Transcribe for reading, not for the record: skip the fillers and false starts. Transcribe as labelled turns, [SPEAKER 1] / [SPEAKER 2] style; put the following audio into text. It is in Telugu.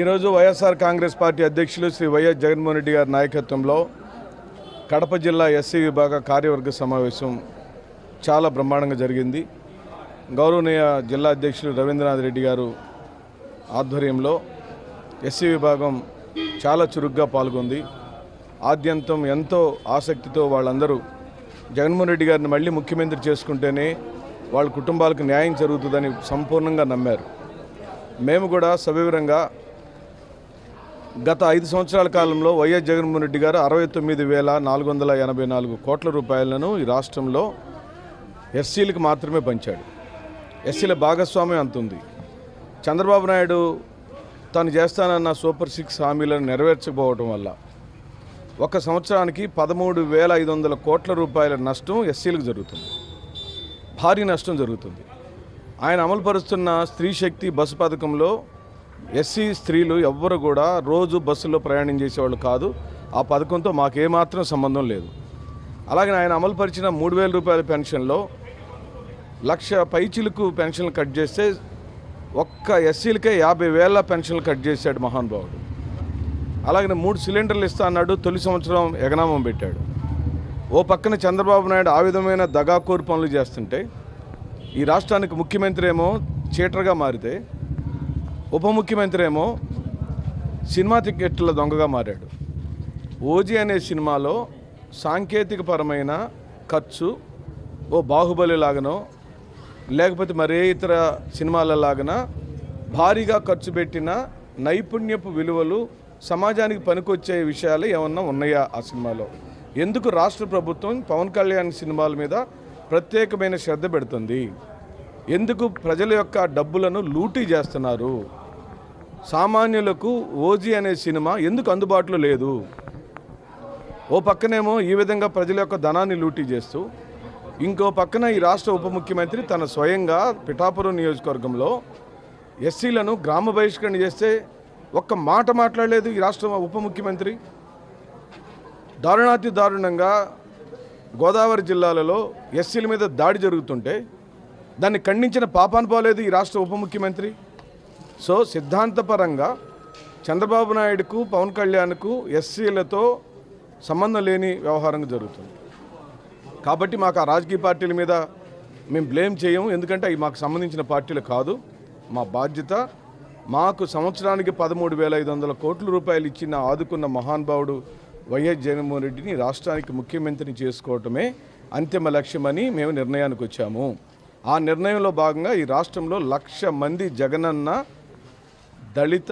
[SPEAKER 1] ఈరోజు వైఎస్ఆర్ కాంగ్రెస్ పార్టీ అధ్యక్షులు శ్రీ వైఎస్ జగన్మోహన్ రెడ్డి గారి నాయకత్వంలో కడప జిల్లా ఎస్సీ విభాగ కార్యవర్గ సమావేశం చాలా బ్రహ్మాండంగా జరిగింది. గౌరవనీయ జిల్లా అధ్యక్షులు రవీంద్రనాథ్ రెడ్డి గారు ఆధ్వర్యంలో ఎస్సీ విభాగం చాలా చురుగ్గా పాల్గొంది. ఆద్యంతం ఎంతో ఆసక్తితో వాళ్ళందరూ జగన్మోహన్ రెడ్డి గారిని మళ్ళీ ముఖ్యమంత్రి చేసుకుంటేనే వాళ్ళ కుటుంబాలకు న్యాయం జరుగుతుందని సంపూర్ణంగా నమ్మారు. మేము కూడా సవివరంగా గత 5 సంవత్సరాల కాలంలో వైఎస్ జగన్మోహన్ రెడ్డి గారు 69,484 కోట్ల రూపాయలను ఈ రాష్ట్రంలో ఎస్సీలకు మాత్రమే పంచాడు. ఎస్సీల భాగస్వామ్యం అంతుంది. చంద్రబాబు నాయుడు తాను చేస్తానన్న సూపర్ 6 హామీలను నెరవేర్చకపోవడం వల్ల ఒక సంవత్సరానికి 13,500 కోట్ల రూపాయల నష్టం ఎస్సీలకు జరుగుతుంది. భారీ నష్టం జరుగుతుంది. ఆయన అమలుపరుస్తున్న స్త్రీ శక్తి బస్సు పథకంలో ఎస్సీ స్త్రీలు ఎవ్వరు కూడా రోజు బస్సులో ప్రయాణం చేసేవాళ్ళు కాదు. ఆ పథకంతో మాకేమాత్రం సంబంధం లేదు. అలాగే ఆయన అమలుపరిచిన 3,000 రూపాయల పెన్షన్లో 1,00,000 పైచిలకు పెన్షన్లు కట్ చేస్తే ఒక్క ఎస్సీలకే 50,000 పెన్షన్లు కట్ చేశాడు మహానుభావుడు. అలాగే 3 సిలిండర్లు ఇస్తా అన్నాడు. తొలి సంవత్సరం ఎగనామం పెట్టాడు. ఓ పక్కన చంద్రబాబు నాయుడు ఆ విధమైన దగాకోరు పనులు చేస్తుంటే ఈ రాష్ట్రానికి ముఖ్యమంత్రి ఏమో చీటర్గా మారితే ఉప ముఖ్యమంత్రి ఏమో సినిమా టికెట్ల దొంగగా మారాడు. ఓజీ అనే సినిమాలో సాంకేతికపరమైన ఖర్చు ఓ బాహుబలి లాగనో లేకపోతే మరే ఇతర సినిమాలలాగన భారీగా ఖర్చు పెట్టిన నైపుణ్యపు విలువలు సమాజానికి పనికొచ్చే విషయాలు ఏమన్నా ఉన్నాయా ఆ సినిమాలో? ఎందుకు రాష్ట్ర ప్రభుత్వం పవన్ కళ్యాణ్ సినిమాల మీద ప్రత్యేకమైన శ్రద్ధ పెడుతుంది? ఎందుకు ప్రజల యొక్క డబ్బులను లూటీ చేస్తున్నారు? సామాన్యులకు ఓజీ అనే సినిమా ఎందుకు అందుబాటులో లేదు? ఓ పక్కనేమో ఈ విధంగా ప్రజల యొక్క ధనాన్ని లూటీ చేస్తూ, ఇంకో పక్కన ఈ రాష్ట్ర ఉప ముఖ్యమంత్రి తన స్వయంగా పిఠాపురం నియోజకవర్గంలో ఎస్సీలను గ్రామ బహిష్కరణ చేస్తే ఒక్క మాట మాట్లాడలేదు ఈ రాష్ట్ర ఉప ముఖ్యమంత్రి. దారుణాతి దారుణంగా గోదావరి జిల్లాలలో ఎస్సీల మీద దాడి జరుగుతుంటే దాన్ని ఖండించిన పాపాన పోలేదు ఈ రాష్ట్ర ఉప ముఖ్యమంత్రి. సో సిద్ధాంతపరంగా చంద్రబాబు నాయుడుకు పవన్ కళ్యాణ్కు ఎస్సీలతో సంబంధం లేని వ్యవహారం జరుగుతుంది. కాబట్టి మాకు ఆ రాజకీయ పార్టీల మీద మేము బ్లేమ్ చేయము. ఎందుకంటే అవి మాకు సంబంధించిన పార్టీలు కాదు. మా బాధ్యత మాకు సంవత్సరానికి 13,500 కోట్ల రూపాయలు ఇచ్చిన ఆదుకున్న మహానుభావుడు వైఎస్ జగన్మోహన్ రెడ్డిని రాష్ట్రానికి ముఖ్యమంత్రిని చేసుకోవటమే అంతిమ లక్ష్యమని మేము నిర్ణయానికి వచ్చాము. ఆ నిర్ణయంలో భాగంగా ఈ రాష్ట్రంలో 1,00,000 మంది జగనన్న దళిత